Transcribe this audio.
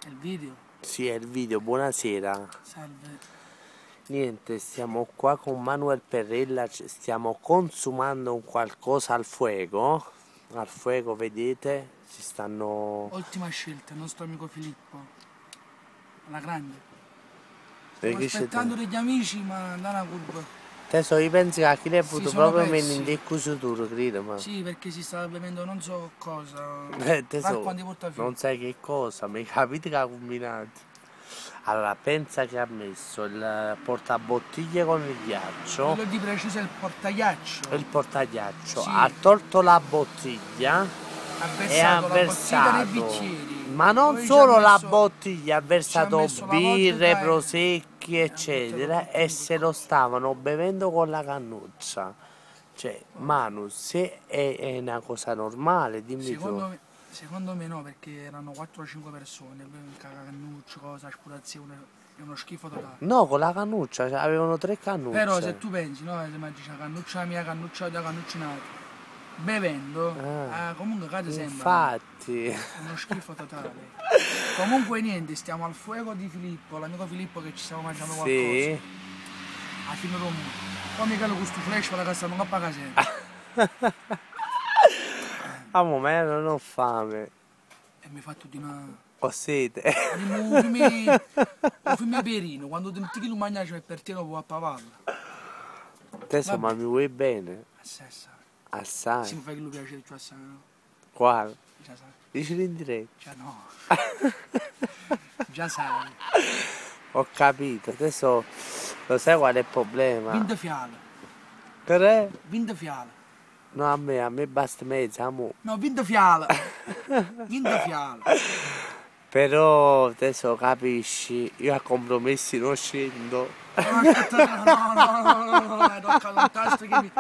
È il video? Sì, è il video, buonasera. Salve. Niente, stiamo qua con Manuel Perrella, stiamo consumando un qualcosa al fuoco. Al fuoco, vedete, si stanno... Ultima scelta, il nostro amico Filippo. Alla grande. Stiamo Perché c'è aspettando degli amici, ma non una curva. Adesso io penso che chi l'ha avuto sono proprio persi. in decusuturo, credo, ma... Sì, perché si stava bevendo non so cosa. Tesoro, Quanti porta fino? non sai che cosa, mi capite che ha combinato? Allora, pensa che ha messo il portabottiglie con il ghiaccio. Quello di preciso è il portaghiaccio. Il portaghiaccio. Sì. Ha tolto la bottiglia e ha La bottiglia nei versato, bicchieri. ma non Poi solo la messo, bottiglia, ha versato messo la birre, vodka prosecchi, eccetera, e se lo stavano bevendo con la cannuccia. Cioè, Manu, se è una cosa normale, dimmi tu. Secondo me no, perché erano 4-5 persone, cannuccio, cosa, sputazione, è uno schifo totale. No, con la cannuccia, cioè, avevano 3 cannucce. Però se tu pensi, no, se mi dici cannuccia mia, cannuccia tua, cannuccia un'altra, bevendo, comunque cade sempre. Infatti. È uno schifo totale. Comunque niente, stiamo al fuoco di Filippo, l'amico Filippo che ci stiamo mangiando qualcosa. Sì. A fine rombo. Poi mi calo questo flash per la casa non a casa. Amo, ma non ho fame. E mi fa tutti una... Ho sete. Un film perino, quando ti lo mangiaci per te lo puoi appavalla. Adesso, ma mi vuoi bene? Assessa. Assai. Si mi fa che lo piace più assai, no? Quale? Già sai. Dicelo in diretta. Già no. Già sai. Ho capito, adesso lo sai qual è il problema? Vinta fiala. Tre? Vinta fiala. No, a me basta mezza, amo. No, vinta fiala. Vinta fiala. Però adesso capisci, io a compromessi non scendo. No, aspetta, no, tocca un tasto che mi...